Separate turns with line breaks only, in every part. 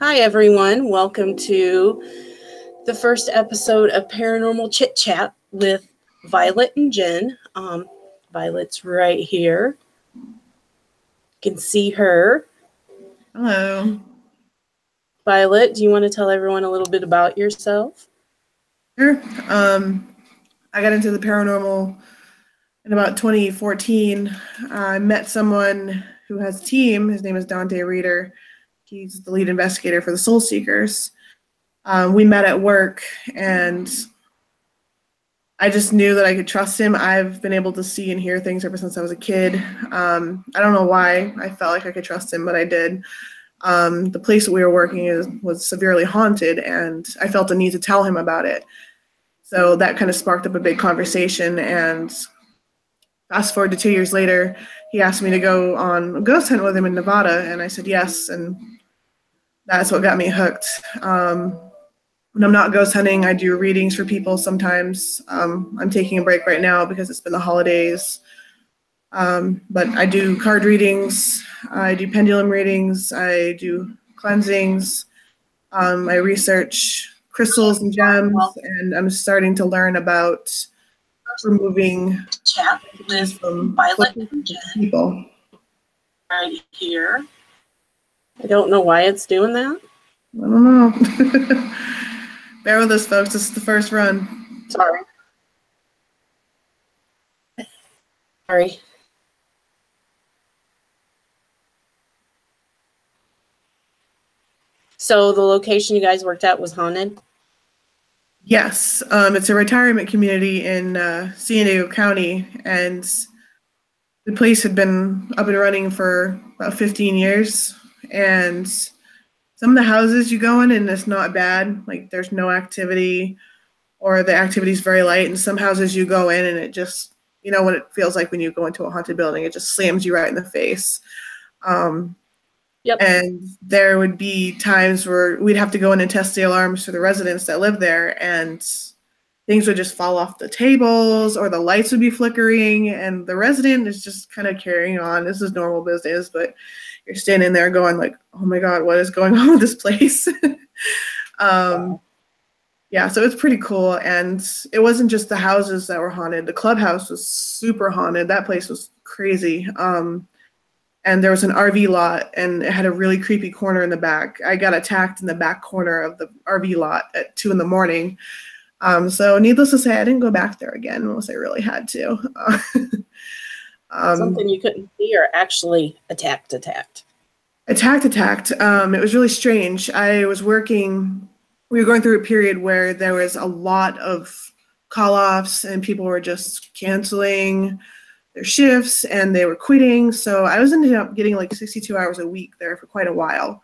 Hi, everyone. Welcome to the first episode of Paranormal Chit Chat with Violet and Jen. Violet's right here. You can see her.
Hello.
Violet, do you want to tell everyone a little bit about yourself?
Sure. I got into the paranormal in about 2014. I met someone who has a team. His name is Dante Reeder. He's the lead investigator for the Soul Seekers. We met at work, and I just knew that I could trust him. I've been able to see and hear things ever since I was a kid. I don't know why I felt like I could trust him, but I did. The place that we were working was severely haunted, and I felt a need to tell him about it. So that kind of sparked up a big conversation. And fast forward to 2 years later, he asked me to go on a ghost hunt with him in Nevada, and I said yes. And that's what got me hooked. When I'm not ghost hunting, I do readings for people sometimes. I'm taking a break right now because it's been the holidays. But I do card readings, I do pendulum readings, I do cleansings, I research crystals and gems, and I'm starting to learn about removing
Chat with
from
Violet and Jen
people.
right here. I don't know why it's doing that.
I don't know. Bear with us, folks. This is the first run.
Sorry. So the location you guys worked at was haunted?
Yes, it's a retirement community in San Diego County, and the place had been up and running for about 15 years. And some of the houses you go in and it's not bad, like there's no activity or the activity is very light. And some houses you go in and it just, you know what it feels like when you go into a haunted building, it just slams you right in the face.
Yep.
And there would be times where we'd have to go in and test the alarms for the residents that live there, and things would just fall off the tables or the lights would be flickering, and the resident is just kind of carrying on. This is normal business, but you're standing there going like, oh my God, what is going on with this place? Yeah, so it's pretty cool. And it wasn't just the houses that were haunted. The clubhouse was super haunted. That place was crazy. And there was an RV lot, and it had a really creepy corner in the back. I got attacked in the back corner of the RV lot at 2 a.m. So needless to say, I didn't go back there again unless I really had to.
Something you couldn't see or actually attacked?
Attacked. It was really strange. We were going through a period where there was a lot of call-offs and people were just canceling their shifts and they were quitting. So I was ended up getting like 62 hours a week there for quite a while.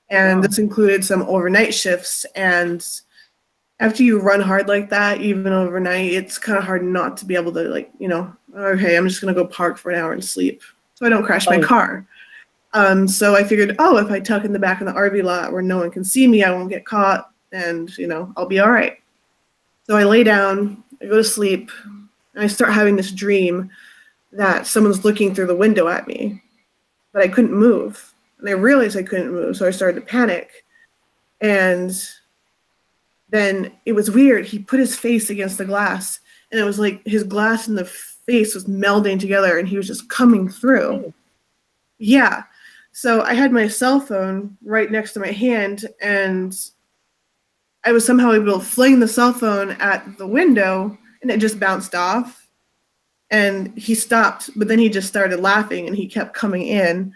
And This included some overnight shifts. And after you run hard like that, even overnight, it's kind of hard not to be able to okay, I'm just going to go park for an hour and sleep so I don't crash my car. So I figured, if I tuck in the back of the RV lot where no one can see me, I won't get caught and, I'll be all right. So I lay down, I go to sleep, and I start having this dream that someone's looking through the window at me, but I couldn't move. And I realized I couldn't move, so I started to panic. And then it was weird. He put his face against the glass, and it was like his glass and the face was melding together, and he was just coming through. Yeah. So I had my cell phone right next to my hand, and I was somehow able to fling the cell phone at the window, and it just bounced off. And he stopped, but then he just started laughing, and he kept coming in.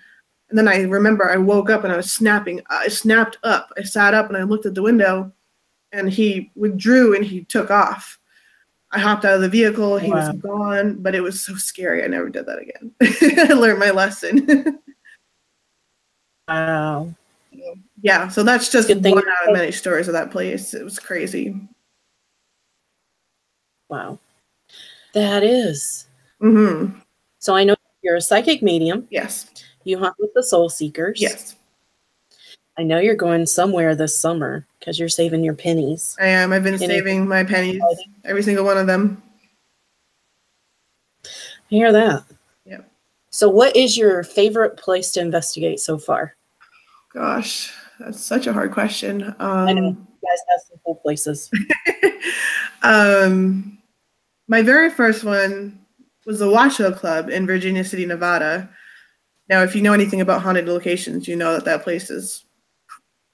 And then I remember I woke up and I was snapping. I snapped up. I sat up and I looked at the window, and he withdrew and he took off. I hopped out of the vehicle. He was gone, but it was so scary. I never did that again. I learned my lesson.
Wow.
Yeah, so that's just one out of many stories of that place. It was crazy.
Wow. That is.
Mm-hmm.
So I know you're a psychic medium.
Yes.
You hunt with the Soul Seekers.
Yes.
I know you're going somewhere this summer because you're saving your pennies.
I am. I've been saving my pennies, every single one of them.
I hear that.
Yeah.
So what is your favorite place to investigate so far?
Gosh. That's such a hard question.
I know you guys have some cool places.
My very first one was the Washoe Club in Virginia City, Nevada. Now, if you know anything about haunted locations, you know that that place is,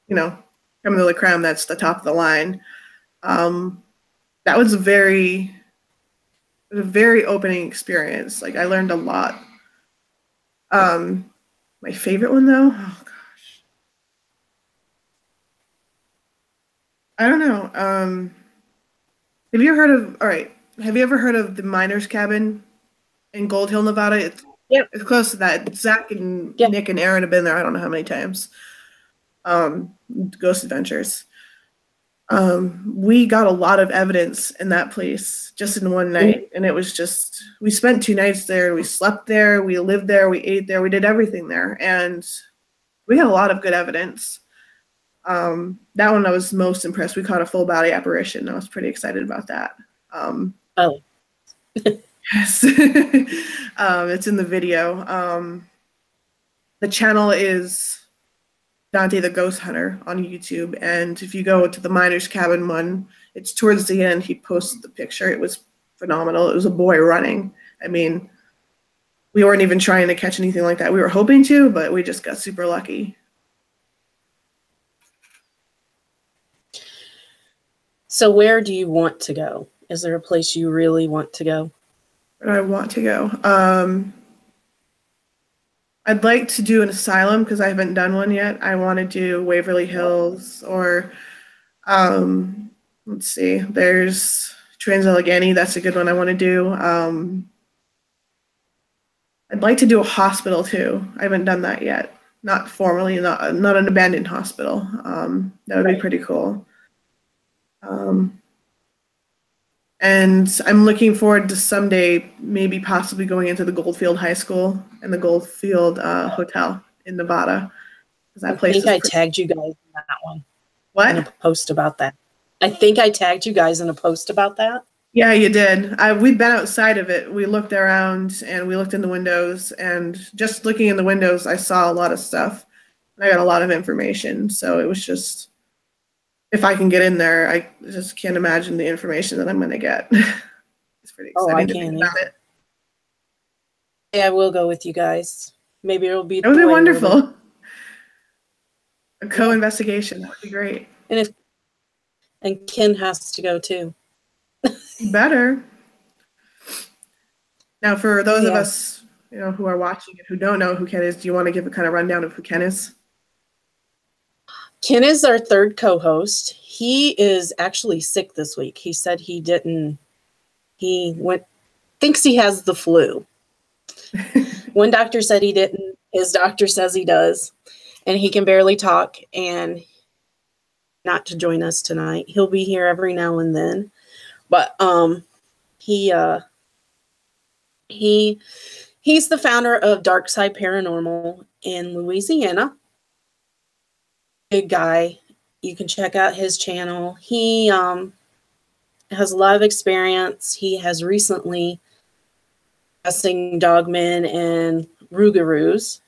creme de la creme. That's the top of the line. That was a very opening experience. Like I learned a lot. My favorite one though, oh gosh, I don't know. Have you heard of? All right, have you ever heard of the Miners Cabin in Gold Hill, Nevada? It's close to that. Zach and Nick and Aaron have been there. I don't know how many times. Ghost Adventures. We got a lot of evidence in that place just in one night, and it was just we spent 2 nights there. We slept there, we lived there, we ate there, we did everything there, and we had a lot of good evidence. That one I was most impressed. We caught a full body apparition. I was pretty excited about that.
Oh,
yes, it's in the video. The channel is Dante the Ghost Hunter on YouTube, and if you go to the Miners Cabin one, it's towards the end. He posted the picture. It was phenomenal. It was a boy running. I mean, we weren't even trying to catch anything like that. We were hoping to, but we just got super lucky.
So where do you want to go? Is there a place you really want to go?
Where do I want to go? I'd like to do an asylum because I haven't done one yet. I want to do Waverly Hills or, let's see, there's Trans-Allegheny. That's a good one I want to do. I'd like to do a hospital too. I haven't done that yet. Not formally, not an abandoned hospital. That would be pretty cool. And I'm looking forward to someday maybe possibly going into the Goldfield High School and the Goldfield Hotel in Nevada. That place
I think I tagged you guys in that one.
What?
In a post about that. I think I tagged you guys in a post about that.
Yeah, you did. We'd been outside of it. We looked around and we looked in the windows, and just looking in the windows, I saw a lot of stuff. And I got a lot of information. So it was just, if I can get in there, I just can't imagine the information that I'm going to get. It's pretty exciting to think about it.
Yeah, I will go with you guys. Maybe it'll be.
That would be wonderful. A co-investigation. That would be great.
And Ken has to go too.
Better. Now, for those of us, who are watching and who don't know who Ken is, do you want to give a kind of rundown of who Ken is?
Ken is our third co-host. He is actually sick this week. He said he didn't. Thinks he has the flu. One doctor said he didn't. His doctor says he does, and he can barely talk. And not to join us tonight. He'll be here every now and then, but he's the founder of Dark Side Paranormal in Louisiana. Big guy. You can check out his channel. He has a lot of experience. He has recently seen dogmen and rougarous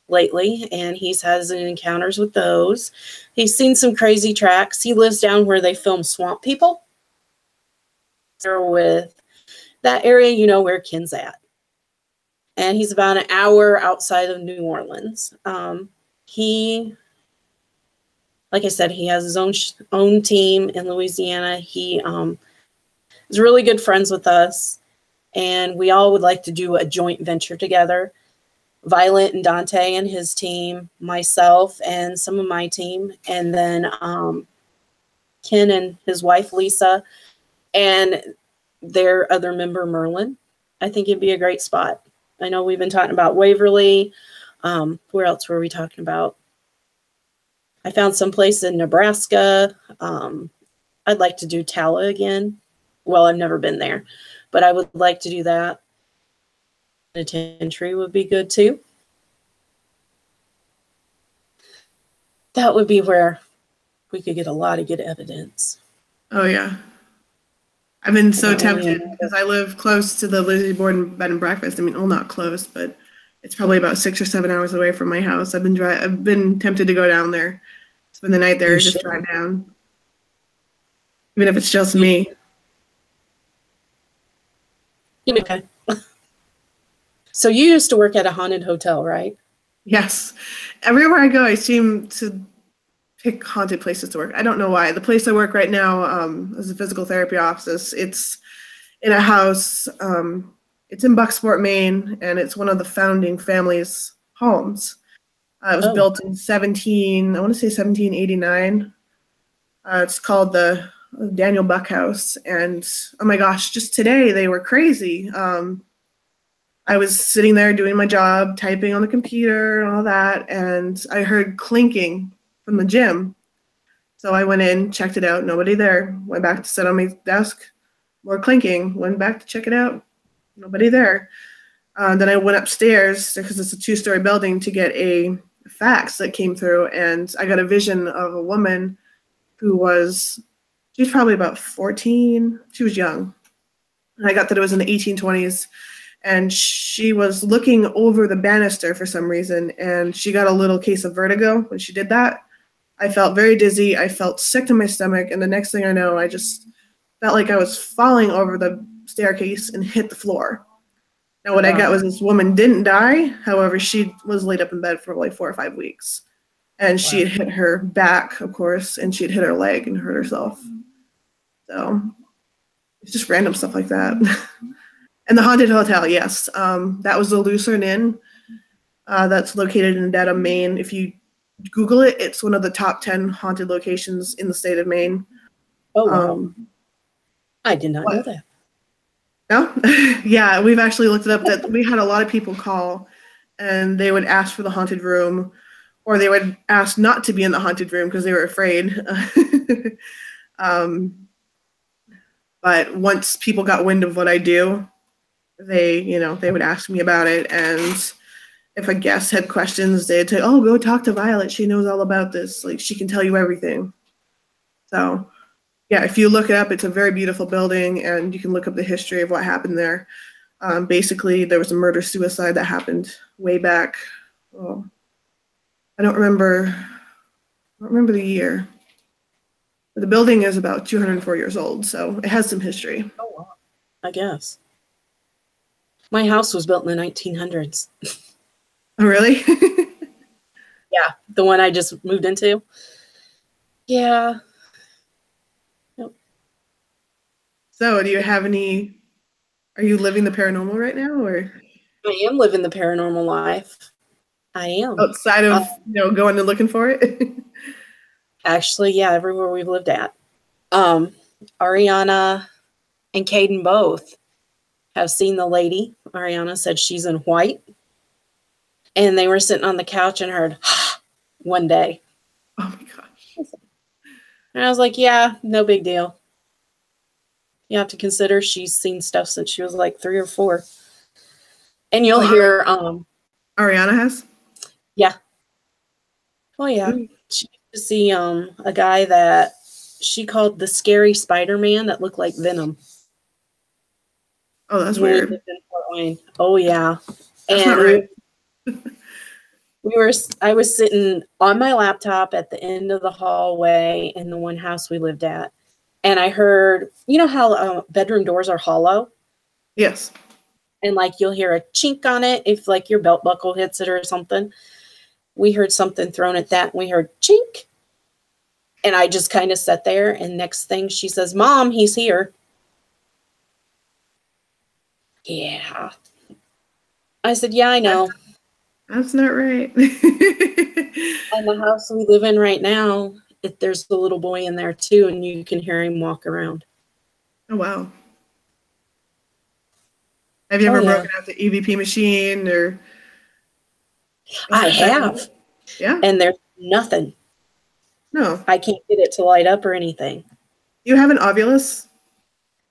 lately, and he's had his encounters with those. He's seen some crazy tracks. He lives down where they film Swamp People. So with that area, where Ken's at. And he's about an hour outside of New Orleans. Like I said, he has his own team in Louisiana. He is really good friends with us, and we all would like to do a joint venture together. Violet and Dante and his team, myself and some of my team, and then Ken and his wife Lisa, and their other member Merlin. I think it'd be a great spot. I know we've been talking about Waverly. Where else were we talking about? I found some place in Nebraska. I'd like to do Tala again. Well, I've never been there, but I would like to do that. Penitentiary would be good too. That would be where we could get a lot of good evidence.
Oh yeah, I've been so tempted because I live close to the Lizzie Borden Bed and Breakfast. I mean, well, not close, but it's probably about 6 or 7 hours away from my house. I've been tempted to go down there spend the night there,
You
just
should.
drive down, even if it's just me.
Okay. So you used to work at a haunted hotel, right?
Yes. Everywhere I go, I seem to pick haunted places to work. I don't know why. The place I work right now is a physical therapy office. It's in a house. It's in Bucksport, Maine, and it's one of the founding family's homes. It was
Oh,
built in I want to say 1789. It's called the Daniel Buck House. And oh my gosh, just today they were crazy. I was sitting there doing my job, typing on the computer and all that, and I heard clinking from the gym. So I went in, checked it out, nobody there. Went back to sit on my desk, more clinking. Went back to check it out, nobody there. Then I went upstairs because it's a two-story building to get a fax that came through, and I got a vision of a woman who she's probably about 14. She was young. And I got that it was in the 1820s. And she was looking over the banister for some reason, and she got a little case of vertigo when she did that. I felt very dizzy. I felt sick to my stomach, and the next thing I know, I just felt like I was falling over the staircase and hit the floor. Now, what I got was this woman didn't die. However, she was laid up in bed for like 4 or 5 weeks. And she had hit her back, of course, and she had hit her leg and hurt herself. So it's just random stuff like that. And the haunted hotel, yes, that was the Lucerne Inn. That's located in Dedham, Maine. If you Google it, it's one of the top 10 haunted locations in the state of Maine.
oh wow! I did not know that.
No, yeah, we've actually looked it up. That we had a lot of people call, and they would ask for the haunted room, or they would ask not to be in the haunted room because they were afraid. But once people got wind of what I do, they would ask me about it. And if a guest had questions, they'd say, "Oh, go talk to Violet. She knows all about this. Like, she can tell you everything." So, yeah, if you look it up, it's a very beautiful building, and you can look up the history of what happened there. Basically, there was a murder-suicide that happened way back. Oh, I don't remember the year. But the building is about 204 years old, so it has some history.
Oh wow! I guess my house was built in the 1900s.
Oh, really?
Yeah, the one I just moved into. Yeah. Yep.
So, do you have any? Are you living the paranormal right now, or
I am living the paranormal life. I am.
outside of going and looking for it?
Actually, yeah, everywhere we've lived at. Ariana and Caden both have seen the lady. Ariana said she's in white. And they were sitting on the couch and heard one day.
Oh my gosh.
And I was like, yeah, no big deal. You have to consider she's seen stuff since she was like 3 or 4. And you'll hear
Ariana has?
Yeah. Oh yeah. She used to see a guy that she called the scary Spider-Man that looked like Venom.
Oh, that's weird.
In Fort Wayne. Oh yeah.
That's not right.
I was sitting on my laptop at the end of the hallway in the one house we lived at. And I heard, you know how bedroom doors are hollow?
Yes.
And like you'll hear a chink on it if like your belt buckle hits it or something. We heard something thrown at that. And we heard chink. And I just kind of sat there. And next thing she says, "Mom, he's here." Yeah. I said, "Yeah, I know."
That's not right.
And the house we live in right now, there's a little boy in there too, and you can hear him walk around.
Oh, wow. Have you ever broken out the EVP machine or?
I have.
Yeah.
And there's nothing.
No.
I can't get it to light up or anything.
You have an Ovilus?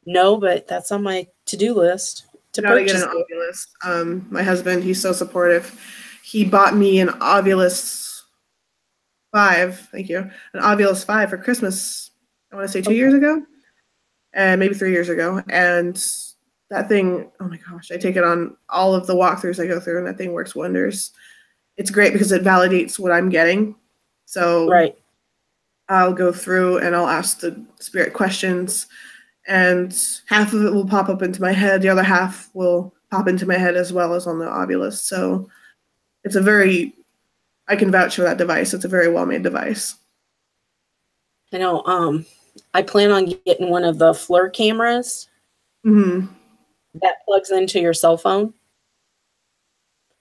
No, but that's on my to-do list to purchase.
Get an Ovilus. My husband, he's so supportive. He bought me an Ovilus 5. Thank you. An Ovilus 5 for Christmas. I want to say 2 years ago, and maybe 3 years ago. And that thing, oh my gosh, I take it on all of the walkthroughs I go through, and that thing works wonders. It's great because it validates what I'm getting. So
right.
I'll go through and I'll ask the spirit questions, and half of it will pop up into my head. The other half will pop into my head as well as on the Ovilus. So it's a very, I can vouch for that device. It's a very well-made device.
I know. I plan on getting one of the FLIR cameras
Mm-hmm.
that plugs into your cell phone.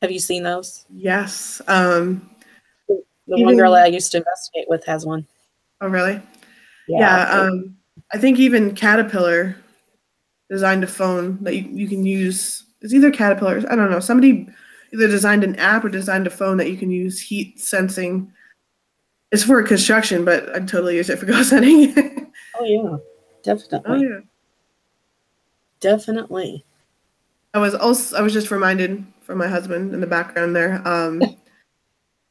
Have you seen those?
Yes.
The one girl
Even,
I used to investigate with has one.
oh, really?
Yeah.
Yeah. I think even Caterpillar designed a phone that you can use. It's either Caterpillar, I don't know. Somebody either designed an app or designed a phone that you can use heat sensing. It's for construction, but I'd totally use it for ghost hunting.
Oh yeah,
Oh
definitely,
yeah.
definitely.
I was just reminded from my husband in the background there.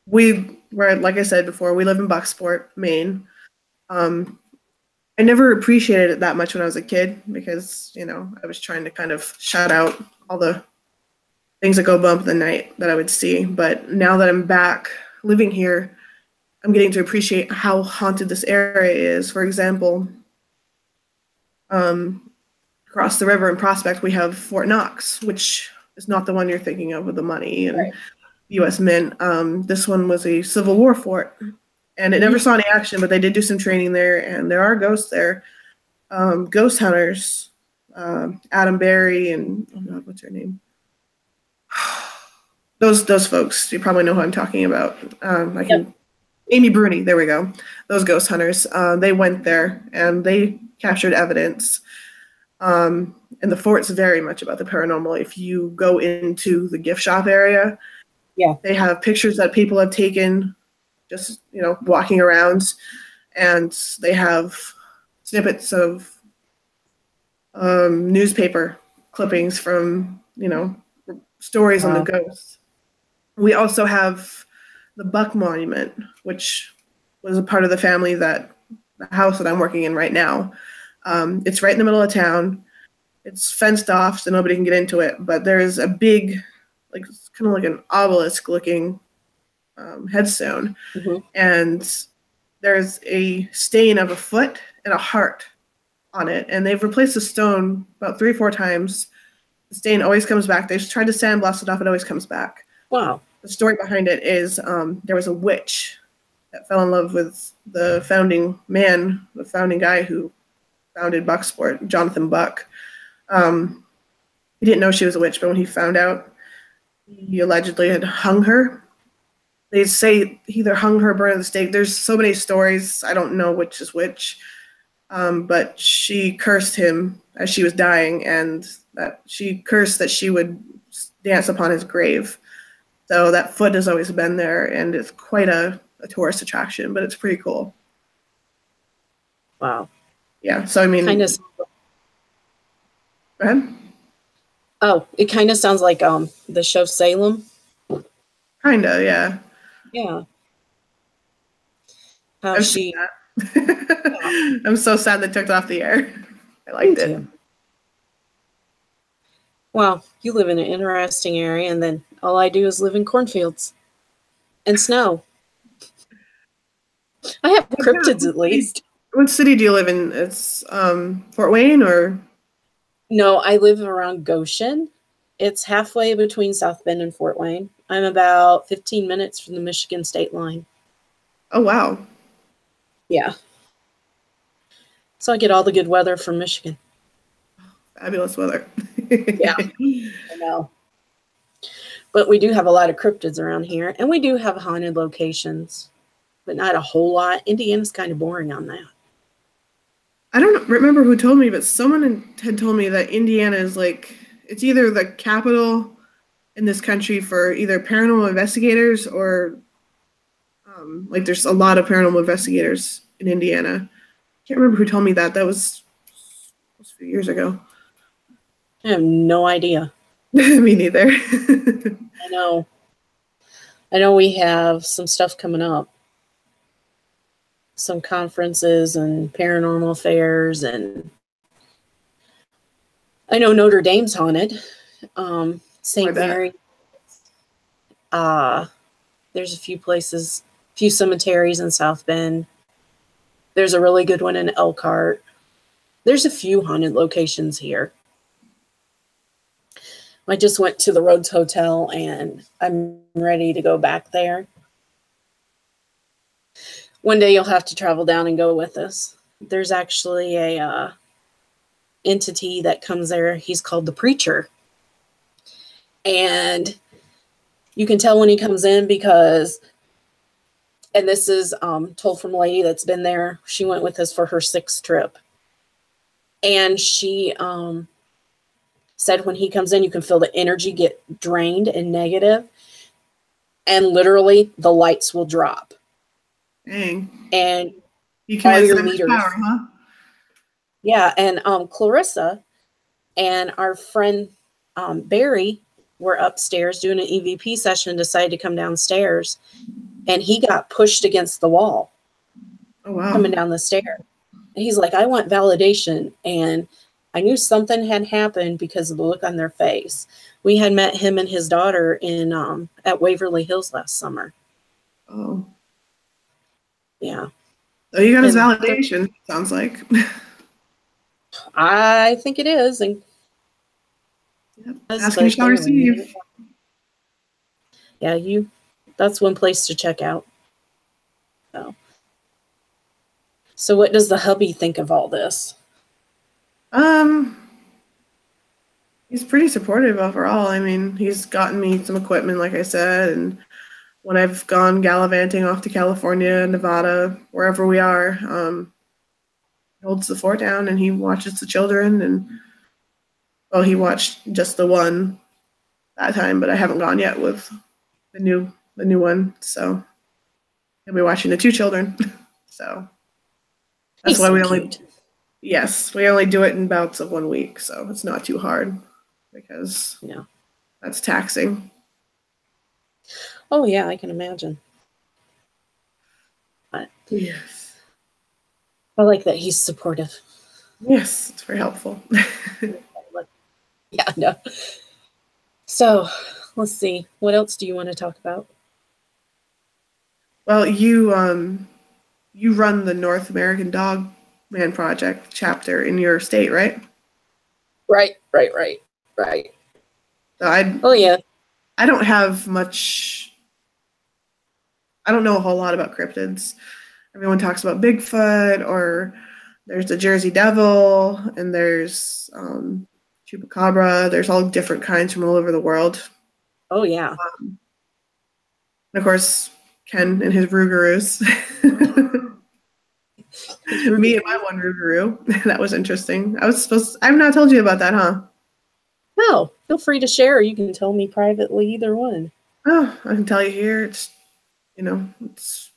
We were, like I said before, we live in Bucksport, Maine. Um, I never appreciated it that much when I was a kid because, I was trying to kind of shut out all the things that go bump in the night that I would see. But now that I'm back living here, I'm getting to appreciate how haunted this area is. For example, um, across the river in Prospect, we have Fort Knox, which is not the one you're thinking of with the money and
Right.
U.S. Mint. This one was a Civil War fort, and it never
Mhm.
saw any action, but they did do some training there, and there are ghosts there. Ghost hunters, Adam Berry and oh God, what's her name? Those folks, you probably know who I'm talking about. I
Yep.
can Amy Bruni, there we go. Those ghost hunters, they went there and they captured evidence. And the fort's very much about the paranormal. If you go into the gift shop area,
Yeah.
they have pictures that people have taken just, walking around, and they have snippets of newspaper clippings from, stories on the
Wow.
ghosts. We also have the Buck Monument, which was a part of the family the house that I'm working in right now. It's right in the middle of town. It's fenced off so nobody can get into it, but there's a big, like, it's kind of like an obelisk looking headstone,
Hmm.
and there's a stain of a foot and a heart on it, and they've replaced the stone about 3 or 4 times. The stain always comes back. They've tried to sandblast it off, it always comes back.
Wow.
The story behind it is there was a witch that fell in love with the founding man, the founding guy who founded Bucksport, Jonathan Buck. Um, he didn't know she was a witch, but when he found out, he allegedly had hung her. They say he either hung her or burned at the stake. There's so many stories. I don't know which is which. But she cursed him as she was dying, and that she cursed that she would dance upon his grave. So that foot has always been there, and it's quite a tourist attraction, but it's pretty cool.
Wow.
Yeah. So I
Kind of.
mean, go ahead.
Oh, it kind of sounds like the show Salem.
Kinda, yeah.
Yeah. How
I've seen
she. Yeah,
that. I'm so sad they took it off the air. I
me
liked it.
too. Well, you live in an interesting area, and then all I do is live in cornfields and snow. I have
What town?
cryptids at least.
What city do you live in? It's Fort Wayne or
No, I live around Goshen. It's halfway between South Bend and Fort Wayne. I'm about 15 minutes from the Michigan state line.
oh wow,
Yeah. So I get all the good weather from Michigan.
fabulous weather.
Yeah, I know. But we do have a lot of cryptids around here, and we do have haunted locations, but not a whole lot. Indiana's kind of boring on that.
I don't remember who told me, but someone had told me that Indiana is like it's either the capital in this country for either paranormal investigators or like there's a lot of paranormal investigators in Indiana. Can't remember who told me that. That was a few years ago.
I have no idea.
Me neither.
I know. I know we have some stuff coming up, some conferences and paranormal fairs, and I know Notre Dame's haunted.
Or
St.
that.
Mary. Uh, there's a few places, few cemeteries in South Bend. There's a really good one in Elkhart. There's a few haunted locations here. I just went to the Rhodes Hotel and I'm ready to go back there. One day you'll have to travel down and go with us. There's actually a entity that comes there. He's called the Preacher. And you can tell when he comes in because, and this is told from a lady that's been there. She went with us for her 6th trip. And she said when he comes in, you can feel the energy get drained and negative. And literally the lights will drop.
Dang.
And
you can
all
have
your
so much
meters.
power, huh?
Yeah. And Clarissa and our friend Barry were upstairs doing an EVP session and decided to come downstairs. And he got pushed against the wall.
Oh, wow.
Coming down the stair. And he's like, I want validation. And I knew something had happened because of the look on their face. We had met him and his daughter in at Waverly Hills last summer.
Oh.
Yeah.
So you got his validation, sounds like.
I think it is. And
yep. Ask and you shall receive.
Yeah, that's one place to check out. So what does the hubby think of all this?
He's pretty supportive overall. I mean, he's gotten me some equipment, like I said, and when I've gone gallivanting off to California, Nevada, wherever we are, he holds the fort down and he watches the children. And well, he watched just the one that time, but I haven't gone yet with the new one. So he'll be watching the 2 children. So that's why we only do it in bouts of 1 week. So it's not too hard because that's taxing.
Oh yeah, I can imagine. But
yes,
I like that he's supportive.
Yes, it's very helpful.
Yeah, no. So let's see. What else do you want to talk about?
Well, you run the North American Dog Man Project chapter in your state, right?
Right.
So I don't have much. I don't know a whole lot about cryptids. Everyone talks about Bigfoot, or there's the Jersey Devil, and there's Chupacabra. There's all different kinds from all over the world.
Oh yeah.
And of course, Ken and his Rougarous. Me and my one Rougarou. That was interesting. I've not told you about that, huh?
No, feel free to share. You can tell me privately, either one.
Oh, I can tell you here. It's, it's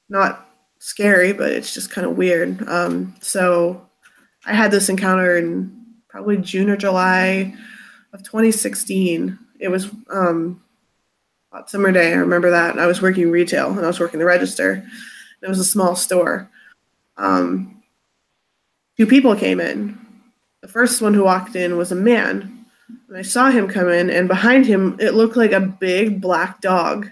not scary, but it's just kind of weird. So I had this encounter in probably June or July of 2016. It was hot summer day. I remember that. And I was working retail and I was working the register. It was a small store. 2 people came in. The first one who walked in was a man. And I saw him come in, and behind him, it looked like a big black dog,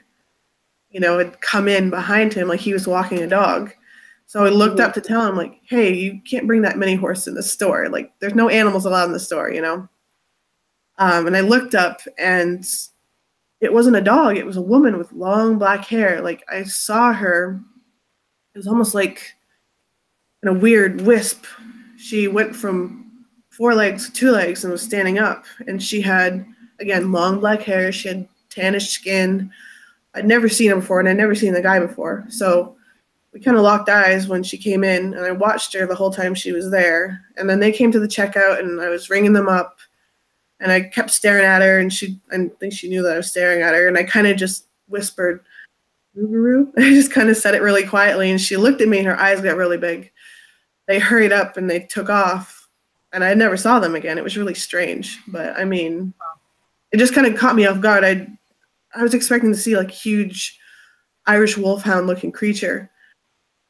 had come in behind him like he was walking a dog. So I looked up to tell him, like, hey, you can't bring that many horses in the store. Like, there's no animals allowed in the store, And I looked up, and it wasn't a dog. It was a woman with long black hair. Like, I saw her. It was almost like in a weird wisp. She went from 4 legs to 2 legs and was standing up. And she had, again, long black hair. She had tannish skin. I'd never seen her before, and I'd never seen the guy before. So we kind of locked eyes when she came in, and I watched her the whole time she was there. And then they came to the checkout, and I was ringing them up, and I kept staring at her, and I think she knew that I was staring at her, and I kind of just whispered, Rougarou? I just kind of said it really quietly, and she looked at me, and her eyes got really big. They hurried up, and they took off. And I never saw them again. It was really strange. But, I mean, it just kind of caught me off guard. I was expecting to see, like, a huge Irish wolfhound-looking creature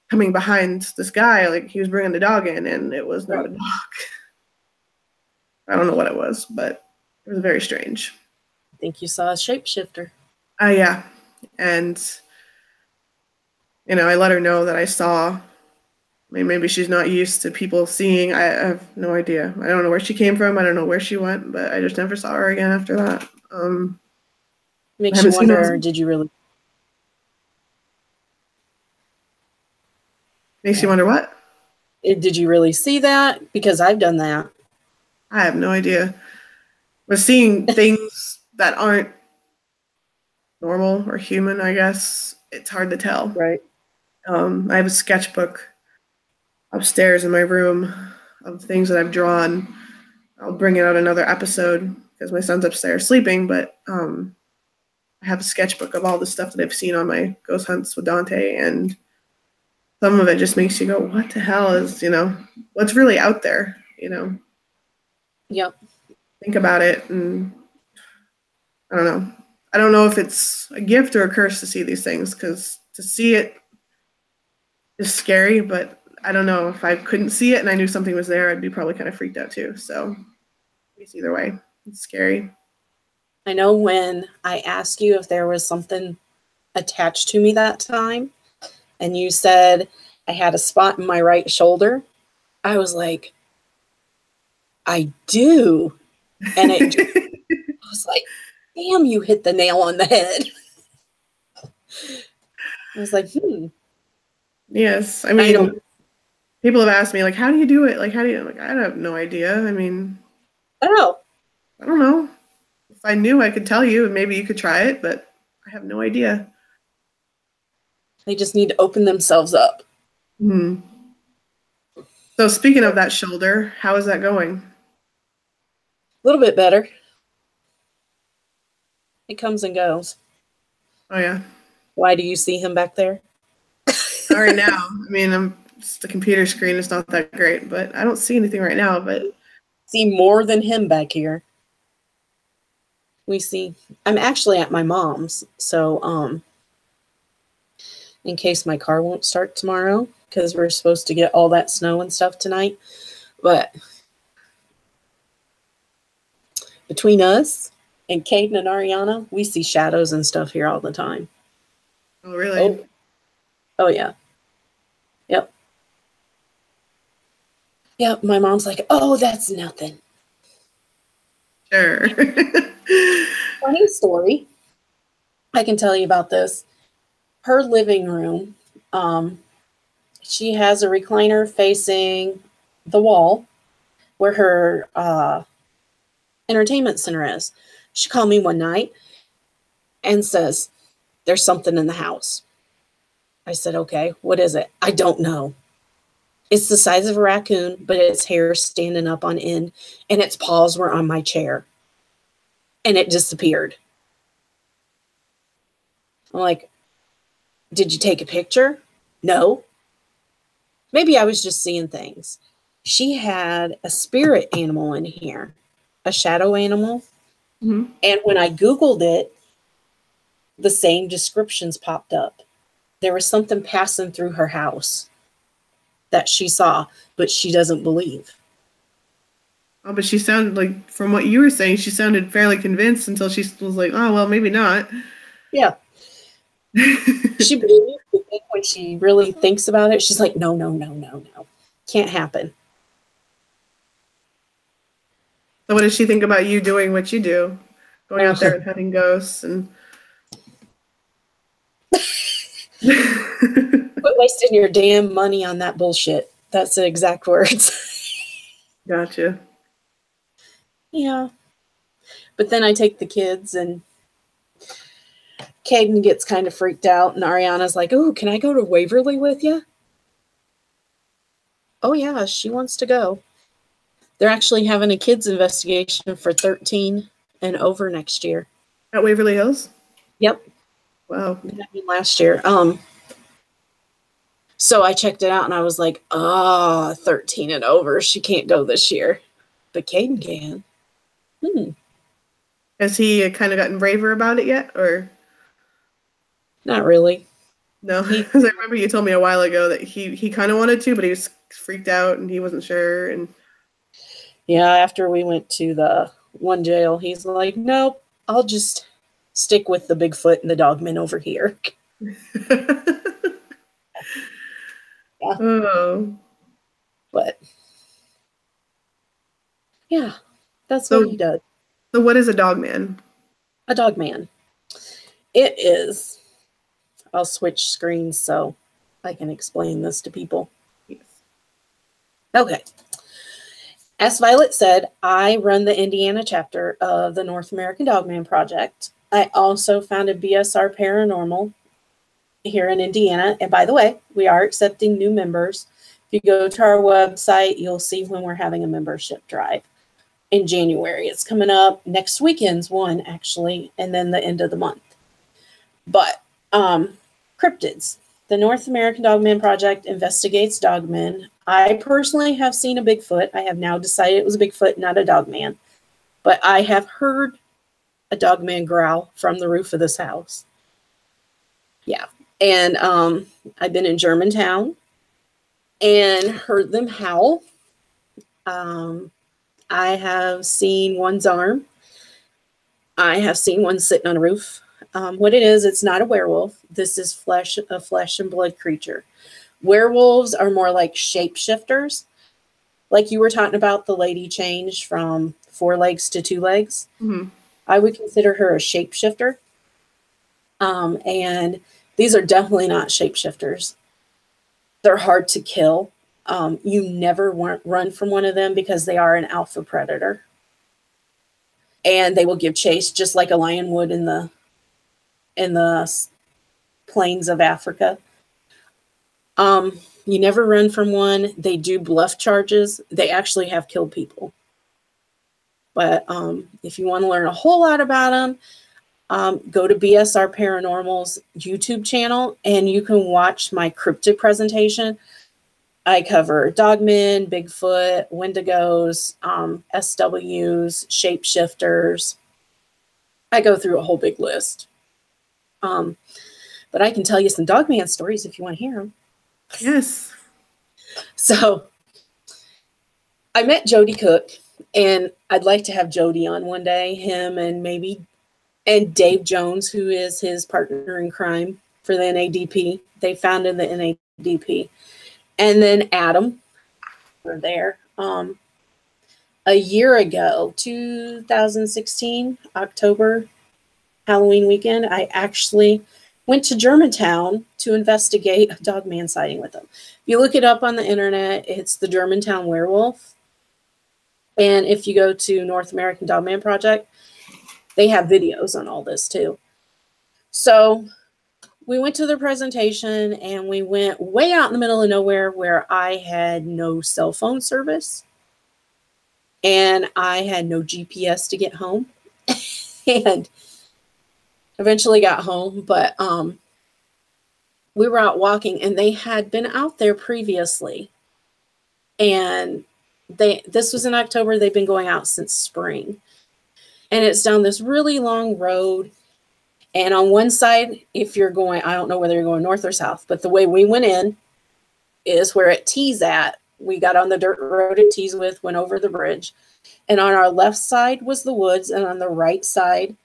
coming behind this guy. Like, he was bringing the dog in, and it was not a dog. I don't know what it was, but it was very strange.
I think you saw a shapeshifter.
Yeah. And, I let her know that I saw Maybe she's not used to people seeing. I have no idea. I don't know where she came from. I don't know where she went, but I just never saw her again after that. I
Makes you
haven't seen her.
wonder, did you really?
Makes you wonder what?
Did you really see that? Because I've done that.
I have no idea. We're seeing things that aren't normal or human, I guess. It's hard to tell.
Right.
I have a sketchbook upstairs in my room of things that I've drawn. I'll bring it out another episode because my son's upstairs sleeping, but I have a sketchbook of all the stuff that I've seen on my ghost hunts with Dante, and some of it just makes you go, what the hell is, what's really out there,
Yep.
Think about it, and I don't know. I don't know if it's a gift or a curse to see these things, because to see it is scary, but I don't know. If I couldn't see it and I knew something was there, I'd be probably kind of freaked out too. So it's either way. It's scary.
I know when I asked you if there was something attached to me that time, and you said I had a spot in my right shoulder, I was like, I do. And I was like, damn, you hit the nail on the head. I was like,
Yes. I mean, people have asked me, like, how do you do it? Like, like, I have no idea. I mean, I don't know. If I knew, I could tell you, and maybe you could try it, but I have no idea.
They just need to open themselves up.
So speaking of that shoulder, how is that going?
A little bit better. It comes and goes.
Oh, yeah.
Why do you see him back there?
Not right now. I mean, the computer screen is not that great, but I don't see anything right now. But
see more than him back here. We see. I'm actually at my mom's, so in case my car won't start tomorrow, because we're supposed to get all that snow and stuff tonight. But between us and Caden and Ariana, we see shadows and stuff here all the time.
Oh, really?
Oh yeah. Yep. Yep. My mom's like, oh, that's nothing.
Sure.
Funny story. I can tell you about this. Her living room, she has a recliner facing the wall where her entertainment center is. She called me one night and says, there's something in the house. I said, okay, what is it? I don't know. It's the size of a raccoon, but its hair standing up on end, and its paws were on my chair. And it disappeared. I'm like, did you take a picture? No. Maybe I was just seeing things. She had a spirit animal in here, a shadow animal.
Mm-hmm.
And when I Googled it, the same descriptions popped up. There was something passing through her house that she saw, but she doesn't believe.
Oh, but she sounded like, from what you were saying, she sounded fairly convinced until she was like, oh, well, maybe not.
Yeah. She believes, but then when she really thinks about it, she's like, no. Can't happen.
So what does she think about you doing what you do? Going out there and hunting ghosts and
quit wasting your damn money on that bullshit. That's the exact words.
Gotcha.
Yeah. But then I take the kids and Caden gets kind of freaked out and Ariana's like, oh, can I go to Waverly with you? Oh yeah, she wants to go. They're actually having a kids investigation for 13 and over next year.
At Waverly Hills?
Yep.
Wow.
Last year. So I checked it out and I was like, 13 and over. She can't go this year. But Caden can.
Has he kind of gotten braver about it yet, or?
Not really.
No, because I remember you told me a while ago that he kind of wanted to, but he was freaked out and he wasn't sure. And
yeah, after we went to the one jail, he's like, nope, I'll just stick with the Bigfoot and the Dogman over here. Yeah.
Oh.
But yeah, that's what
So,
he does.
so what is a dog man?
A dog man. It is. I'll switch screens so I can explain this to people.
Yes.
Okay. As Violet said, I run the Indiana chapter of the North American Dogman Project. I also founded BSR Paranormal here in Indiana. And by the way, we are accepting new members. If you go to our website, you'll see when we're having a membership drive in January. It's coming up next weekend's one, actually, and then the end of the month. But cryptids. The North American Dogman Project investigates dogmen. I personally have seen a Bigfoot. I have now decided it was a Bigfoot, not a dogman. But I have heard a dogman growl from the roof of this house. Yeah. And I've been in Germantown and heard them howl. I have seen one's arm. I have seen one sitting on a roof. What it is, it's not a werewolf. This is a flesh and blood creature. Werewolves are more like shapeshifters. Like you were talking about, the lady changed from 4 legs to 2 legs.
Mm-hmm.
I would consider her a shapeshifter. And these are definitely not shapeshifters. They're hard to kill. You never run from one of them because they are an alpha predator. And they will give chase just like a lion would in the plains of Africa. You never run from one. They do bluff charges. They actually have killed people. But if you want to learn a whole lot about them, go to BSR Paranormal's YouTube channel and you can watch my cryptid presentation. I cover dogmen, Bigfoot, Wendigos, SWs, shapeshifters. I go through a whole big list. But I can tell you some dogman stories if you want to hear them.
Yes.
So I met Jody Cook, and I'd like to have Jody on one day, him and and Dave Jones, who is his partner in crime for the NADP. They founded the NADP. And then Adam were there. A year ago, 2016, October, Halloween weekend, I actually went to Germantown to investigate a dogman sighting with them. If you look it up on the internet, it's the Germantown werewolf. And if you go to North American Dogman Project, they have videos on all this too. So we went to the presentation and we went way out in the middle of nowhere where I had no cell phone service and I had no GPS to get home. And eventually got home, but we were out walking and they had been out there previously. And this was in October. They've been going out since spring. And it's down this really long road. And on one side, if you're going, I don't know whether you're going north or south, but the way we went in is where it tees at. We got on the dirt road it tees with, went over the bridge. And on our left side was the woods. And on the right side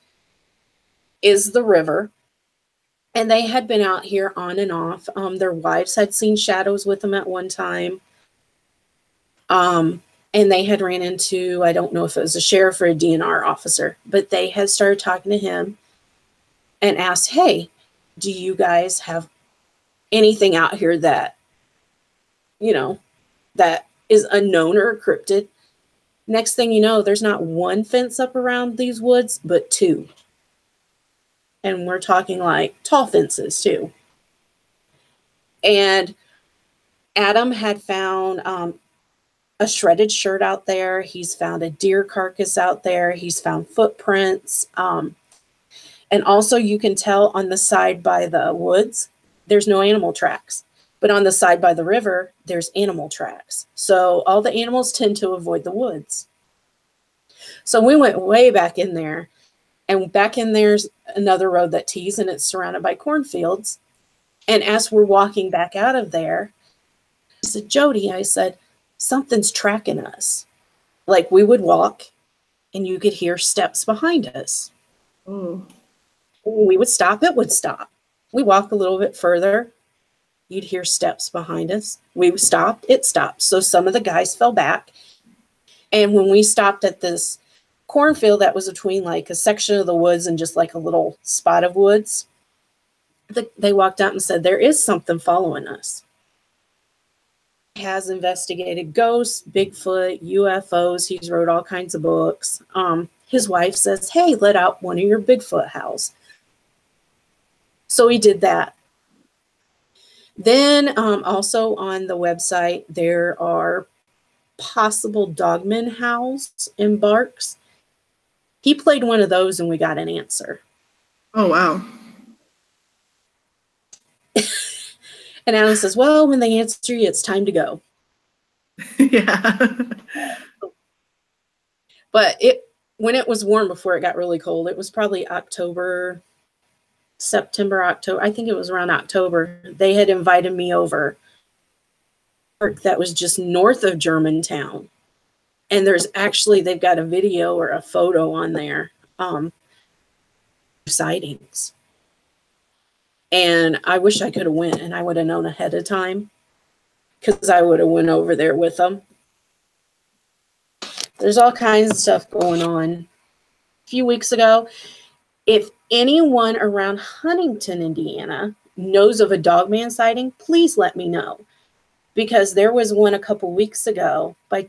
is the river. And they had been out here on and off. Their wives had seen shadows with them at one time. And they had ran into, I don't know if it was a sheriff or a DNR officer, but they had started talking to him and asked, hey, do you guys have anything out here that, that is unknown or cryptid? Next thing you know, there's not one fence up around these woods, but 2. And we're talking like tall fences too. And Adam had found a shredded shirt out there. He's found a deer carcass out there. He's found footprints. And also you can tell on the side by the woods, there's no animal tracks. But on the side by the river, there's animal tracks. So all the animals tend to avoid the woods. So we went way back in there. And back in there's another road that tees and it's surrounded by cornfields. And as we're walking back out of there, I said, Jody, I said, something's tracking us. Like we would walk and you could hear steps behind us.
Oh.
When we would stop, it would stop. We walk a little bit further. you'd hear steps behind us. We stopped, it stopped. So some of the guys fell back. And when we stopped at this cornfield that was between like a section of the woods and just like a little spot of woods, they walked out and said, there is something following us. Has investigated ghosts, Bigfoot, UFOs. He's wrote all kinds of books. His wife says, hey, let out one of your Bigfoot howls. So he did that. Then also on the website, there are possible dogman howls and barks. He played one of those and we got an answer.
Oh, wow.
And Alan says, well, when they answer you, it's time to go.
Yeah.
But when it was warm before it got really cold, it was probably September, October. I think it was around October. They had invited me over. That was just north of Germantown. And they've got a video or a photo on there. Sightings. And I wish I could have went and I would have known ahead of time, because I would have went over there with them. There's all kinds of stuff going on. A few weeks ago, if anyone around Huntington, Indiana knows of a dogman sighting, please let me know. Because there was one a couple weeks ago by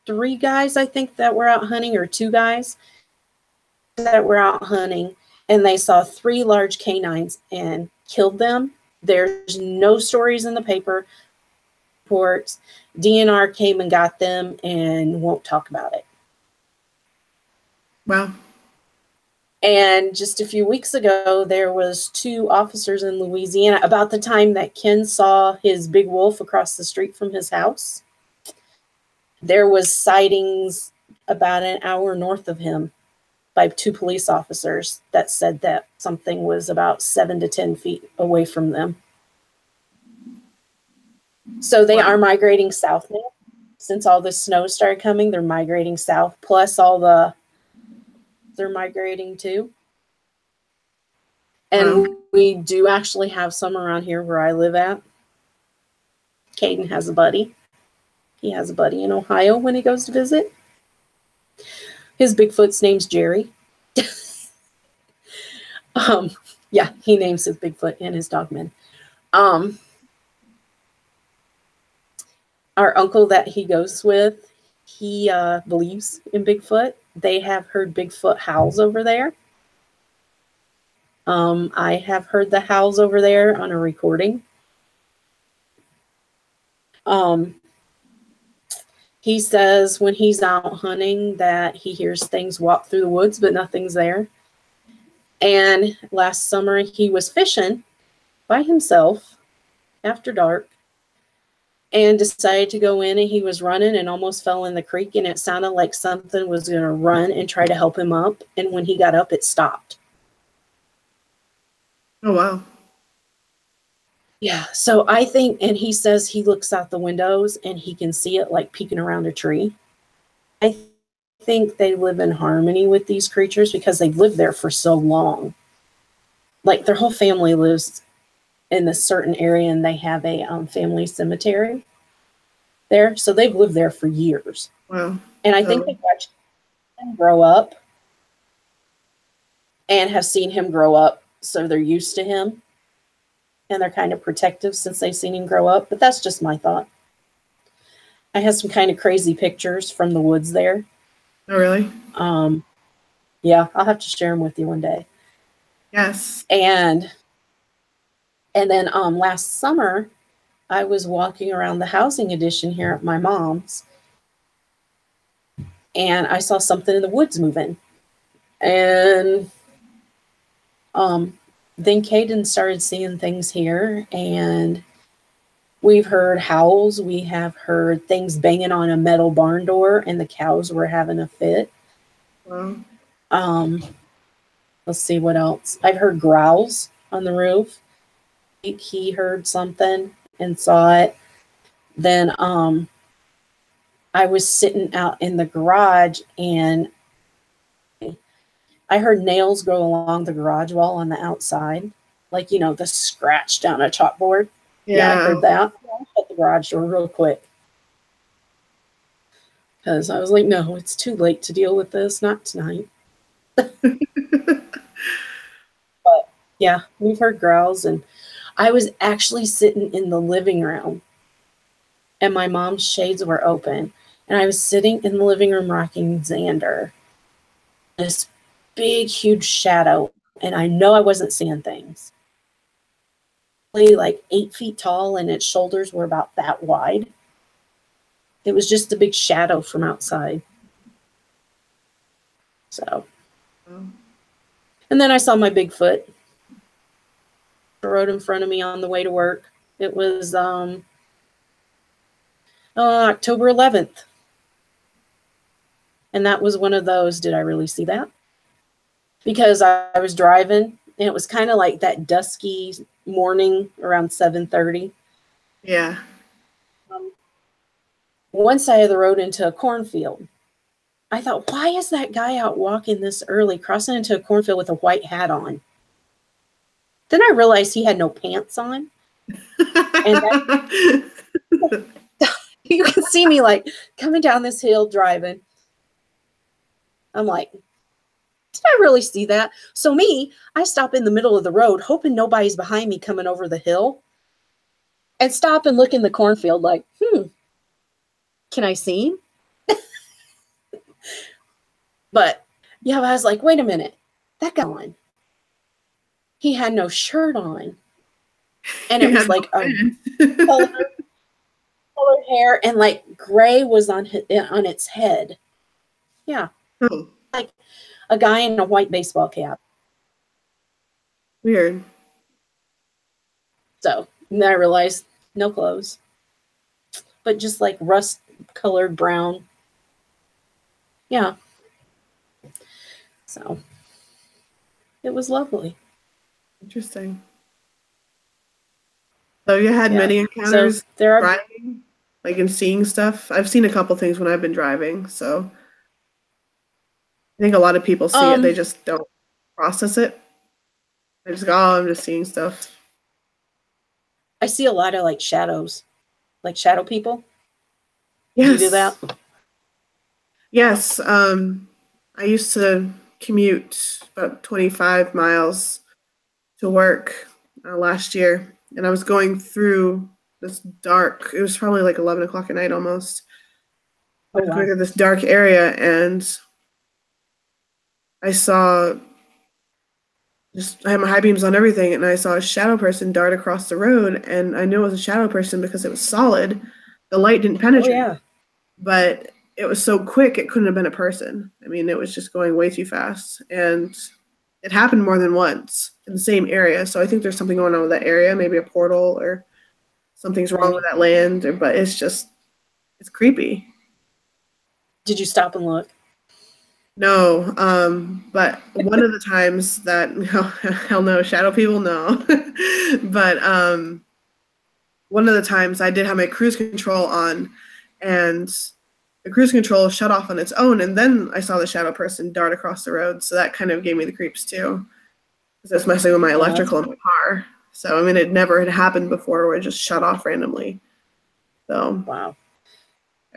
3 guys, I think, that were out hunting, or 2 guys that were out hunting. And they saw 3 large canines and killed them. There's no stories in the paper, reports. DNR came and got them and won't talk about it.
Wow.
And just a few weeks ago, there was 2 officers in Louisiana about the time that Ken saw his big wolf across the street from his house. There was sightings about an hour north of him by 2 police officers that said that something was about 7 to 10 feet away from them. So they are migrating south now. Since all the snow started coming, they're migrating south. Plus they're migrating too. And we do actually have some around here where I live at. Caden has a buddy. He has a buddy in Ohio when he goes to visit. His Bigfoot's name's Jerry. Yeah, he names his Bigfoot and his dogman. Our uncle that he goes with, he believes in Bigfoot. They have heard Bigfoot howls over there. I have heard the howls over there on a recording. He says when he's out hunting that he hears things walk through the woods, but nothing's there. And last summer he was fishing by himself after dark and decided to go in, and he was running and almost fell in the creek, and it sounded like something was going to run and try to help him up. And when he got up, it stopped.
Oh, wow.
Yeah, so I think, and he says he looks out the windows and he can see it like peeking around a tree. I think they live in harmony with these creatures because they've lived there for so long. Like their whole family lives in a certain area, and they have a family cemetery there. So they've lived there for years.
Wow.
And I think they've watched him grow up and have seen him grow up. So they're used to him. And they're kind of protective since they've seen him grow up. But that's just my thought. I have some kind of crazy pictures from the woods there.
Oh, really?
Yeah, I'll have to share them with you one day.
Yes.
And then last summer, I was walking around the housing addition here at my mom's. And I saw something in the woods moving. And then Caden started seeing things here, and we've heard howls. We have heard things banging on a metal barn door, and the cows were having a fit.
Wow.
Let's see what else. I've heard growls on the roof. He heard something and saw it. Then I was sitting out in the garage, and I heard nails go along the garage wall on the outside, like, the scratch down a chalkboard. Yeah, I
Yeah.
heard that. I shut the garage door real quick because I was like, no, it's too late to deal with this. Not tonight. But yeah, we've heard growls, and I was actually sitting in the living room, and my mom's shades were open, and I was sitting in the living room rocking Xander. This big, huge shadow, and I know I wasn't seeing things. Like 8 feet tall, and its shoulders were about that wide. It was just a big shadow from outside. So, and then I saw my Bigfoot rode in front of me on the way to work. It was October 11th. And that was one of those, did I really see that? Because I was driving, and it was kind of like that dusky morning around 7:30.
Yeah.
One side of the road into a cornfield. I thought, why is that guy out walking this early, crossing into a cornfield with a white hat on? Then I realized he had no pants on. And you can see me like coming down this hill driving. I'm like, did I really see that? So I stop in the middle of the road, hoping nobody's behind me coming over the hill, and stop and look in the cornfield like, can I see him? But yeah, I was like, wait a minute, that guy on. He had no shirt on. And it was like a colored hair, and like gray was on its head. Yeah.
Oh,
Like a guy in a white baseball cap.
weird.
So then I realized no clothes, but just like rust colored brown. Yeah. So it was lovely.
Interesting. So you had
Yeah.
many
So
encounters
there are,
driving, like in seeing stuff. I've seen a couple things when I've been driving, so I think a lot of people see it. They just don't process it. They just go, "Oh, I'm just seeing stuff."
I see a lot of like shadows, like shadow people.
Yes.
Do you do that?
Yes. I used to commute about 25 miles to work last year, and I was going through this dark. It was probably like 11 o'clock at night almost. I
Oh,
was
wow.
going through this dark area, and I saw I had my high beams on everything, and I saw a shadow person dart across the road, and I knew it was a shadow person because it was solid. The light didn't
Oh,
penetrate,
yeah.
but it was so quick it couldn't have been a person. I mean, it was just going way too fast, and it happened more than once in the same area. So I think there's something going on with that area, maybe a portal or something's wrong with that land. But it's creepy.
Did you stop and look?
No, but one of the times that hell no, shadow people no, but one of the times I did have my cruise control on, and the cruise control shut off on its own, and then I saw the shadow person dart across the road, so that kind of gave me the creeps too, because it's messing with my electrical in my car. So I mean, it never had happened before where it just shut off randomly. So
Wow.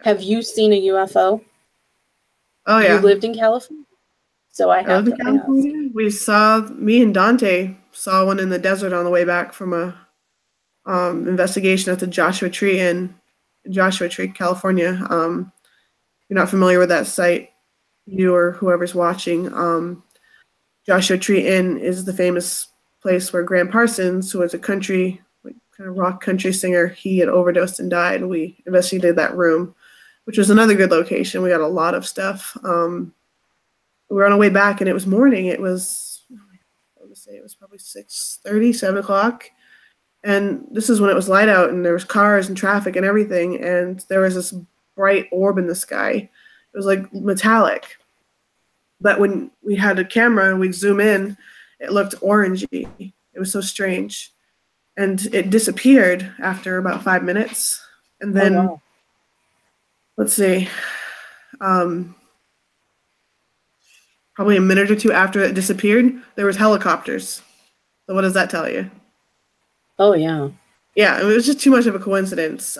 Have you seen a UFO?
oh
You
yeah,
lived in California? So I
I
have
live in
to ask.
California. Me and Dante saw one in the desert on the way back from a investigation at the Joshua Tree in Joshua Tree, California. If you're not familiar with that site, you or whoever's watching, Joshua Tree Inn is the famous place where Graham Parsons, who was a country, like kind of rock country singer, he had overdosed and died. We investigated that room, which was another good location. We got a lot of stuff. We were on our way back, and it was morning. It was, I would say it was probably 6:30, 7 o'clock. And this is when it was light out, and there was cars and traffic and everything. And there was this bright orb in the sky. It was like metallic. But when we had a camera and we'd zoom in, it looked orangey. It was so strange. And it disappeared after about 5 minutes. And then,
Oh, wow.
let's see, probably a minute or two after it disappeared, there was helicopters. So what does that tell you?
Oh, yeah.
Yeah, it was just too much of a coincidence.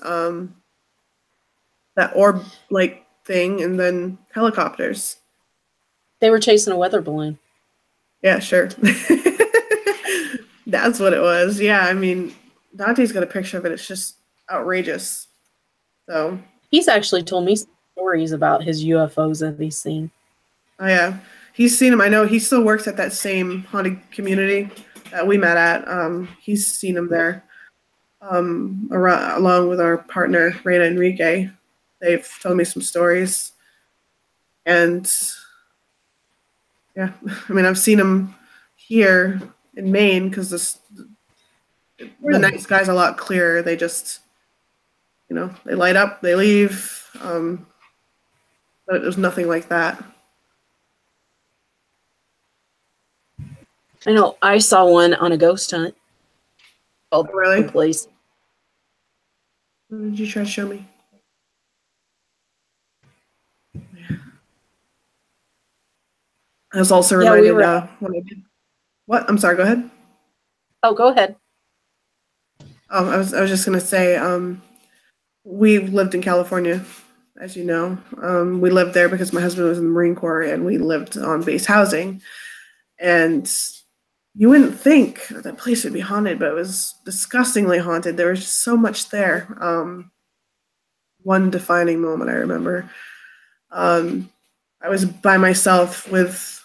That orb like thing, and then helicopters.
They were chasing a weather balloon.
Yeah, sure. That's what it was. Yeah, I mean, Dante's got a picture of it. It's just outrageous. So,
He's actually told me stories about his UFOs that he's seen.
oh yeah, he's seen him. I know he still works at that same haunted community that we met at. He's seen him there. Around, along with our partner Reina Enrique, they've told me some stories, and yeah, I mean, I've seen him here in Maine because the night sky's a lot clearer. They just, they light up, they leave, but it was nothing like that.
I know I saw one on a ghost hunt.
Oh, really?
Place.
What did you try to show me? I was also reminded when I did. What? I'm sorry. Go ahead.
Oh, go ahead.
Oh, I was just gonna say, we lived in California, as you know. We lived there because my husband was in the Marine Corps, and we lived on base housing. And you wouldn't think that place would be haunted, but it was disgustingly haunted. There was just so much there. One defining moment I remember. I was by myself with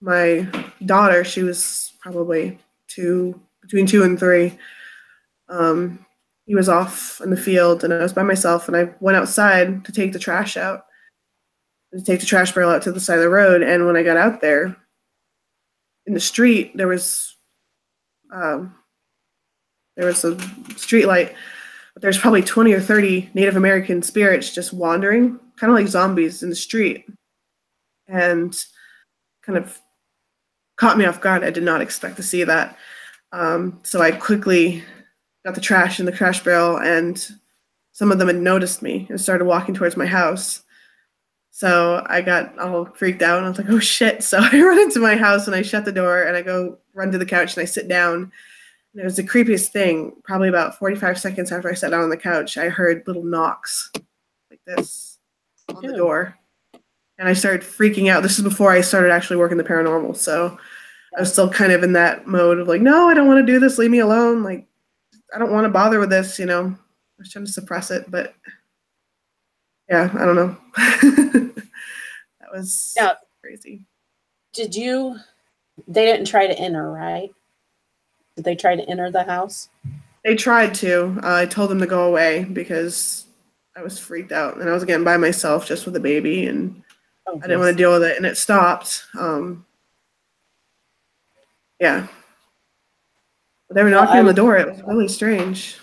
my daughter. She was probably between 2 and 3. He was off in the field, and I was by myself, and I went outside to take the trash out, to take the trash barrel out to the side of the road. And when I got out there in the street, there was a street light, but there's probably 20 or 30 Native American spirits just wandering, kind of like zombies in the street, and kind of caught me off guard. I did not expect to see that. So I quickly got the trash in the trash barrel, and some of them had noticed me and started walking towards my house. So I got all freaked out, and I was like, oh shit. So I run into my house, and I shut the door, and I go run to the couch, and I sit down. And it was the creepiest thing. Probably about 45 seconds after I sat down on the couch, I heard little knocks like this on the door. And I started freaking out. This is before I started actually working the paranormal. So I was still kind of in that mode of like, no, I don't want to do this. Leave me alone. Like, I don't want to bother with this, I was trying to suppress it, but yeah, I don't know. That was crazy.
They didn't try to enter, right? Did they try to enter the house?
They tried to. I told them to go away because I was freaked out, and I was again by myself just with a baby, and I didn't want to deal with it, and it stopped. Yeah. But they were knocking on the door. It was really strange.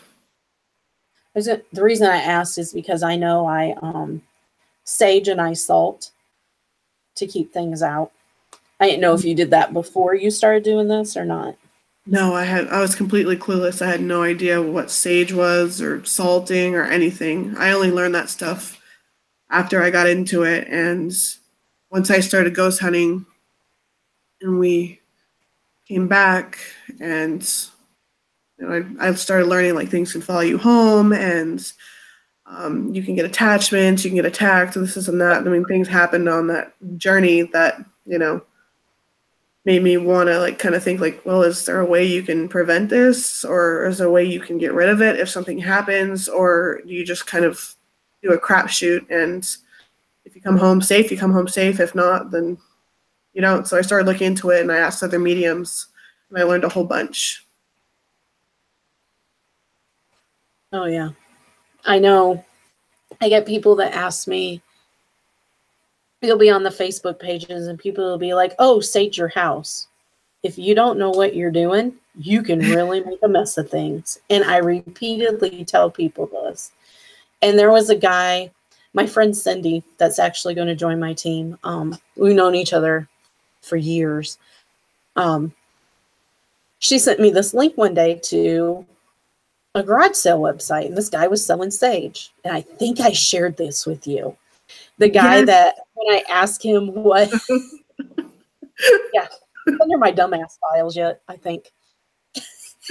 The reason I asked is because I know I sage and I salt to keep things out. I didn't know if you did that before you started doing this or not.
No, I was completely clueless. I had no idea what sage was or salting or anything. I only learned that stuff after I got into it, and once I started ghost hunting and we came back, and I started learning like things can follow you home, and you can get attachments, you can get attacked, this and that. I mean, things happened on that journey that made me want to like kind of think like, well, is there a way you can prevent this, or is there a way you can get rid of it if something happens, or you just kind of do a crapshoot, and if you come home safe, you come home safe. If not, then you don't. So I started looking into it, and I asked other mediums, and I learned a whole bunch.
Oh yeah, I know. I get people that ask me. You'll be on the Facebook pages, and people will be like, "Oh, sage your house." If you don't know what you're doing, you can really make a mess of things. And I repeatedly tell people this. And there was a guy, my friend Cindy, that's actually going to join my team. We've known each other for years. She sent me this link one day to a garage sale website, and this guy was selling sage. And I think I shared this with you. The guy that when I asked him what, yeah, it's under my dumbass files yet, I think.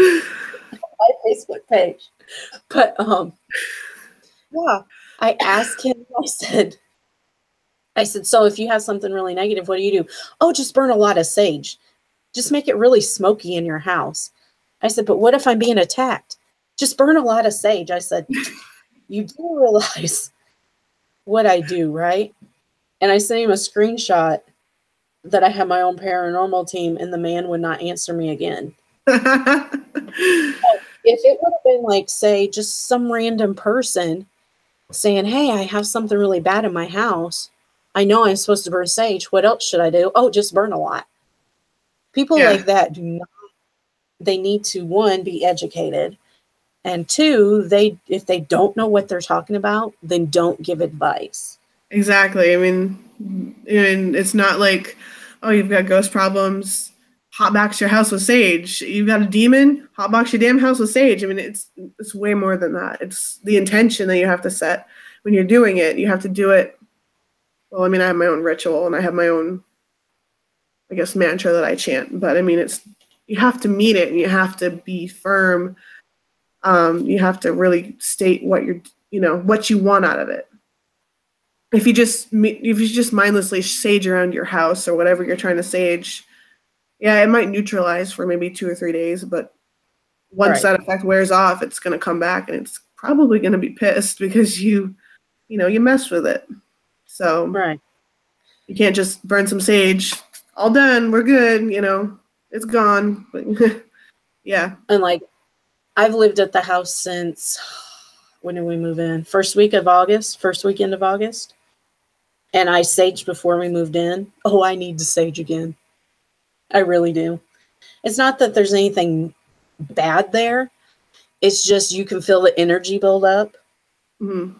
my Facebook page. But yeah, I asked him, I said, so if you have something really negative, what do you do? Oh, just burn a lot of sage. Just make it really smoky in your house. I said, but what if I'm being attacked? Just burn a lot of sage. I said, you do realize what I do, right? And I sent him a screenshot that I have my own paranormal team, and the man would not answer me again. If it would have been like, say, just some random person saying, hey, I have something really bad in my house. I know I'm supposed to burn sage. What else should I do? Oh, just burn a lot. People like that do not, they need to, one, be educated. And two, if they don't know what they're talking about, then don't give advice.
Exactly. I mean, it's not like, oh, you've got ghost problems, hotbox your house with sage. You've got a demon, hotbox your damn house with sage. I mean, it's way more than that. It's the intention that you have to set when you're doing it. You have to do it. Well, I mean, I have my own ritual and I have my own, I guess, mantra that I chant. But I mean, you have to mean it and you have to be firm. You have to really state what what you want out of it. If you just mindlessly sage around your house or whatever you're trying to sage, yeah, it might neutralize for maybe 2 or 3 days, but once that effect wears off, it's going to come back and it's probably going to be pissed because you messed with it. So you can't just burn some sage. All done. We're good. It's gone. But yeah.
And like, I've lived at the house since, when did we move in? First weekend of August. And I saged before we moved in. Oh, I need to sage again. I really do. It's not that there's anything bad there. It's just you can feel the energy build up.
Mm-hmm.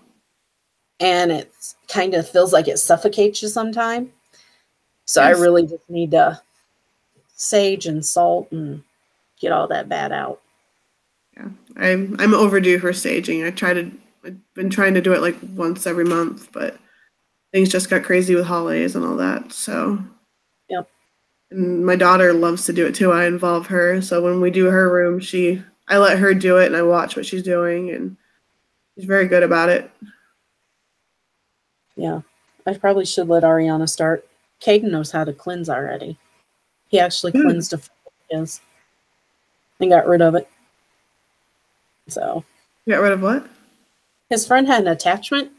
And it kind of feels like it suffocates you sometimes. So I really just need to sage and salt and get all that bad out.
Yeah, I'm overdue for saging. I've been trying to do it like once every month, but things just got crazy with holidays and all that. So,
yep.
And my daughter loves to do it too. I involve her. So when we do her room, I let her do it and I watch what she's doing, and she's very good about it.
Yeah, I probably should let Ariana start. Caden knows how to cleanse already. He actually cleansed his and got rid of it. So.
You got rid of what?
His friend had an attachment,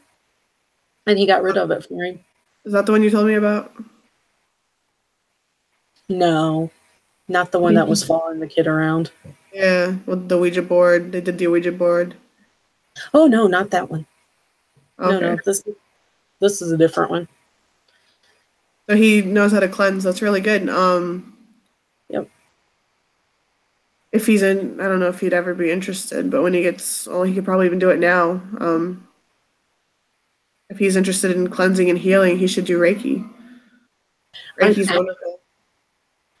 and he got rid of it for him.
Is that the one you told me about?
No, not the one that was following the kid around.
Yeah, with the Ouija board. They did the Ouija board.
Oh, no, not that one.
Okay.
No, this is a different one.
So he knows how to cleanse. That's really good.
Yep.
If he's I don't know if he'd ever be interested, but when he gets, he could probably even do it now. If he's interested in cleansing and healing, he should do Reiki. Reiki's wonderful.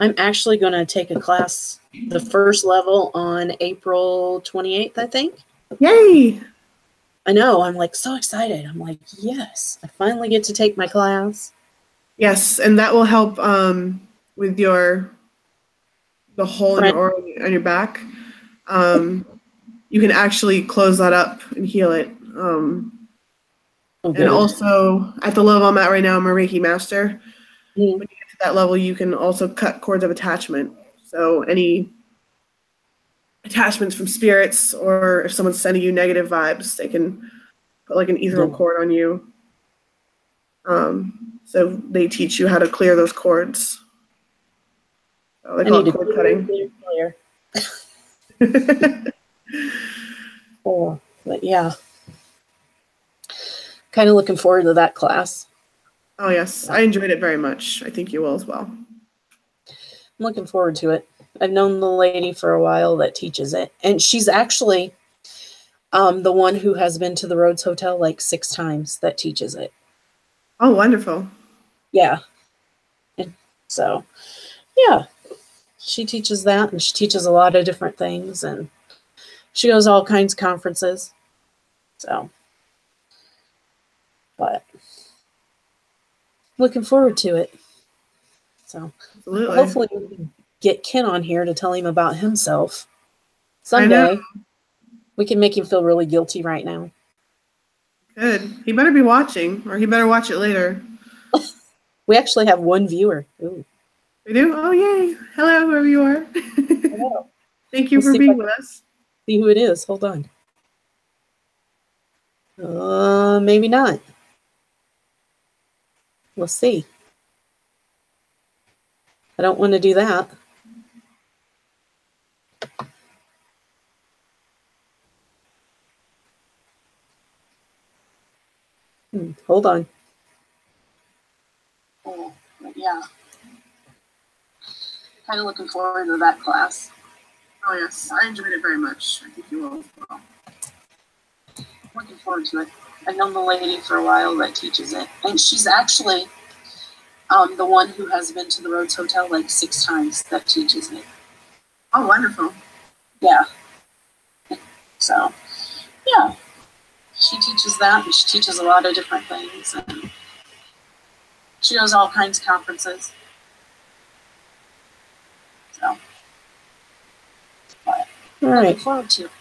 I'm actually going to take a class, the first level, on April 28th, I think.
Yay!
I know. I'm like so excited. I'm like, yes, I finally get to take my class.
Yes, and that will help with the hole in your aura on your back. You can actually close that up and heal it. And also, at the level I'm at right now, I'm a Reiki master. When you get to that level, you can also cut cords of attachment. So any attachments from spirits, or if someone's sending you negative vibes, they can put like an ethereal cord on you. So they teach you how to clear those cords. So they call it cord cutting.
But yeah. Kind of looking forward to that class.
Oh, yes. I enjoyed it very much. I think you will as well.
I'm looking forward to it. I've known the lady for a while that teaches it. And she's actually the one who has been to the Rhodes Hotel like 6 times that teaches it.
Oh, wonderful.
Yeah. And so, yeah. She teaches that, and she teaches a lot of different things. And she goes to all kinds of conferences. So. But looking forward to it. So hopefully we can get Ken on here to tell him about himself.
I know.
Someday we can make him feel really guilty right now.
Good. He better be watching, or he better watch it later.
We actually have one viewer. Ooh.
We do? Oh, yay. Hello, whoever you are.
Hello.
Thank you
Let's
for
see
being with us.
See who it is. Hold on. Maybe not. We'll see. I don't want to do that. Hold on.
Oh, but yeah. Kind of looking forward to that class.
Oh, yes. I enjoyed it very much. I think you will as well.
Looking forward to it. I've known the lady for a while that teaches it. And she's actually the one who has been to the Rhodes Hotel like 6 times that teaches it.
Oh, wonderful.
Yeah. So, yeah. She teaches that, and she teaches a lot of different things. And she does all kinds of conferences. So, but
All right.
looking forward to it.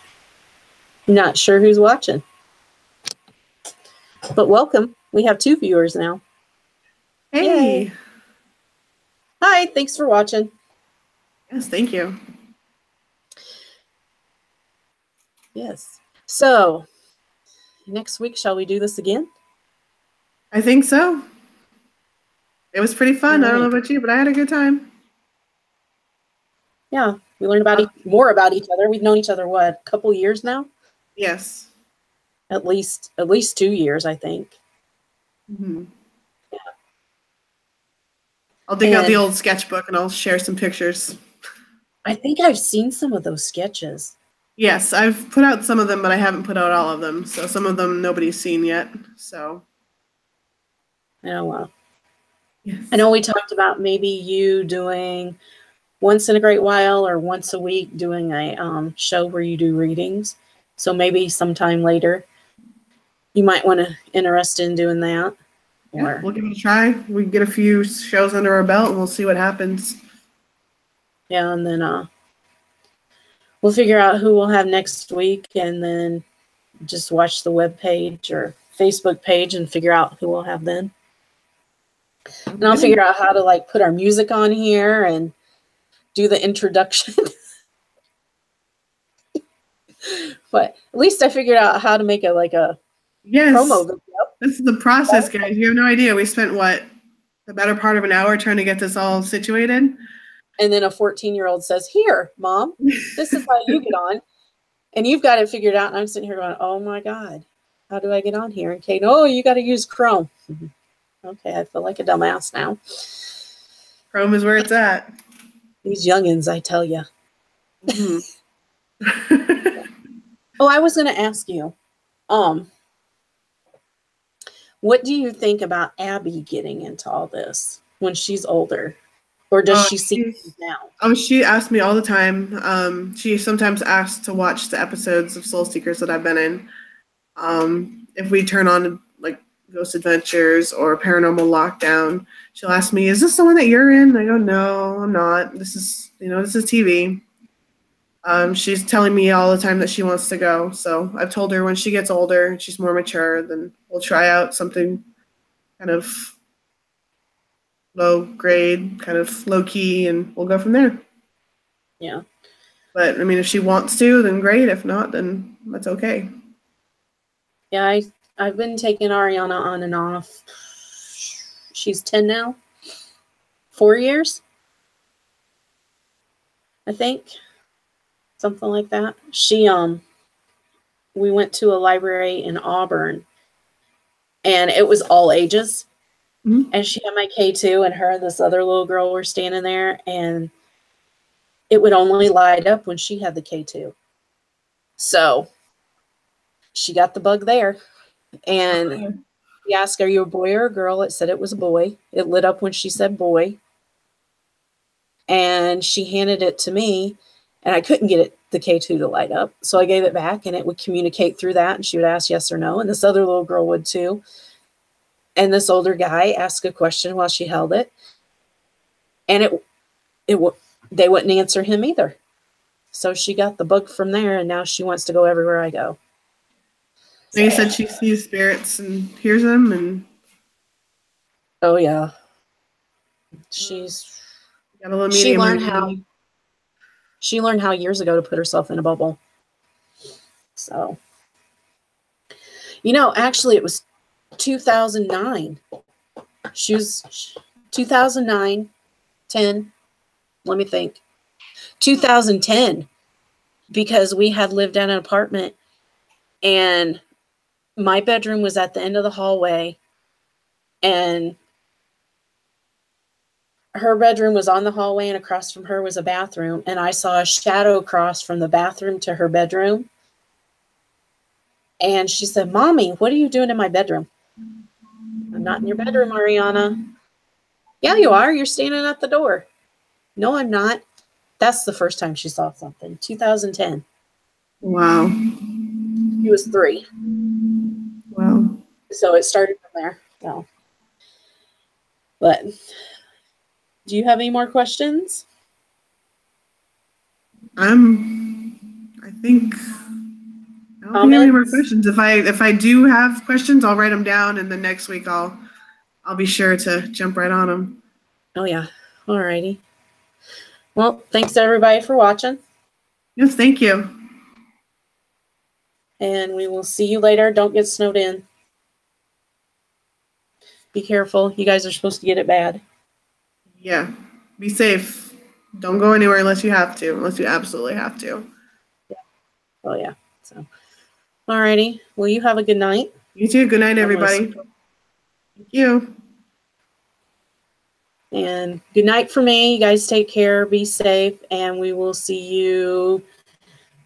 Not sure who's watching. But welcome. We have 2 viewers now.
Hey.
Yay. Hi, thanks for watching.
Yes, thank you.
Yes. So, next week, shall we do this again?
I think so. It was pretty fun. I don't know about you, but I had a good time.
Yeah, we learned about more about each other. We've known each other, what, a couple years now?
Yes.
At least 2 years, I think.
Mm-hmm.
Yeah.
I'll dig out the old sketchbook and I'll share some pictures.
I think I've seen some of those sketches.
Yes, I've put out some of them, but I haven't put out all of them. So some of them nobody's seen yet. So.
Oh, wow.
Yes.
I know we talked about maybe you doing once in a great while or once a week doing a show where you do readings. So maybe sometime later you might want to interested in doing that.
Yeah, we'll give it a try. We can get a few shows under our belt and we'll see what happens.
Yeah, and then we'll figure out who we'll have next week and then just watch the web page or Facebook page and figure out who we'll have then. And I'll figure out how to like put our music on here and do the introduction. But at least I figured out how to make a promo video.
This is the process, guys. You have no idea. We spent the better part of an hour trying to get this all situated.
And then a 14-year-old says, "Here, Mom, this is how you get on." And you've got it figured out. And I'm sitting here going, "Oh my God, how do I get on here?" And Kate, "Oh, you got to use Chrome." Okay, I feel like a dumbass now.
Chrome is where it's at.
These youngins, I tell you.
Mm-hmm.
Oh, I was going to ask you, what do you think about Abby getting into all this when she's older? Or does she see it now?
Oh, she asks me all the time. She sometimes asks to watch the episodes of Soul Seekers that I've been in. If we turn on like Ghost Adventures or Paranormal Lockdown, she'll ask me, "Is this the one that you're in?" I go, "No, I'm not. This is TV." She's telling me all the time that she wants to go. So I've told her when she gets older and she's more mature, then we'll try out something kind of low grade, kind of low key, and we'll go from there.
Yeah.
But I mean, if she wants to, then great. If not, then that's okay.
Yeah, I've been taking Ariana on and off. She's 10 now. 4 years, I think. Something like that. We went to a library in Auburn and it was all ages. Mm-hmm. And she had my K2 and her and this other little girl were standing there and it would only light up when she had the K2. So she got the bug there. And we asked, "Are you a boy or a girl?" It said it was a boy. It lit up when she said boy. And she handed it to me and I couldn't get the K2 to light up. So I gave it back and it would communicate through that and she would ask yes or no. And this other little girl would too. And this older guy asked a question while she held it. And they wouldn't answer him either. So she got the bug from there, and now she wants to go everywhere I go.
So you said she sees spirits and hears them, and
Oh yeah, she's
got a little
she
medium.
learned how years ago to put herself in a bubble. So, actually, it was 2009. She was 2009, 10. Let me think. 2010, because we had lived in an apartment, and my bedroom was at the end of the hallway, and her bedroom was on the hallway, and across from her was a bathroom, and I saw a shadow cross from the bathroom to her bedroom. And she said, "Mommy, what are you doing in my bedroom?" "I'm not in your bedroom, Ariana." "Yeah, you are. You're standing at the door." "No, I'm not." That's the first time she saw something. 2010.
Wow.
She was 3.
Wow.
So it started from there. So, but do you have any more questions?
I think I don't think I have any more questions. If I do have questions, I'll write them down, and then next week I'll be sure to jump right on them.
Oh yeah. Alrighty. Well, thanks everybody for watching.
Yes, thank you.
And we will see you later. Don't get snowed in. Be careful. You guys are supposed to get it bad.
Yeah. Be safe. Don't go anywhere unless you have to, unless you absolutely have to.
Yeah. Oh yeah. So, alrighty. Well, you have a good night.
You too. Good night, everybody. Thank you.
And good night for me. You guys take care. Be safe. And we will see you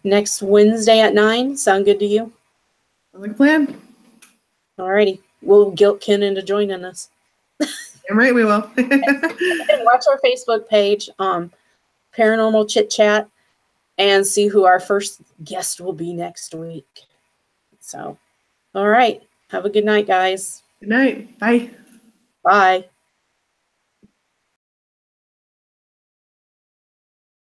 next Wednesday at 9. Sound good to you?
Sounds like a plan.
Alrighty. We'll guilt Ken into joining us.
I'm right, we will.
And watch our Facebook page, Paranormal Chit Chat, and see who our first guest will be next week. So, all right. Have a good night, guys.
Good night. Bye.
Bye.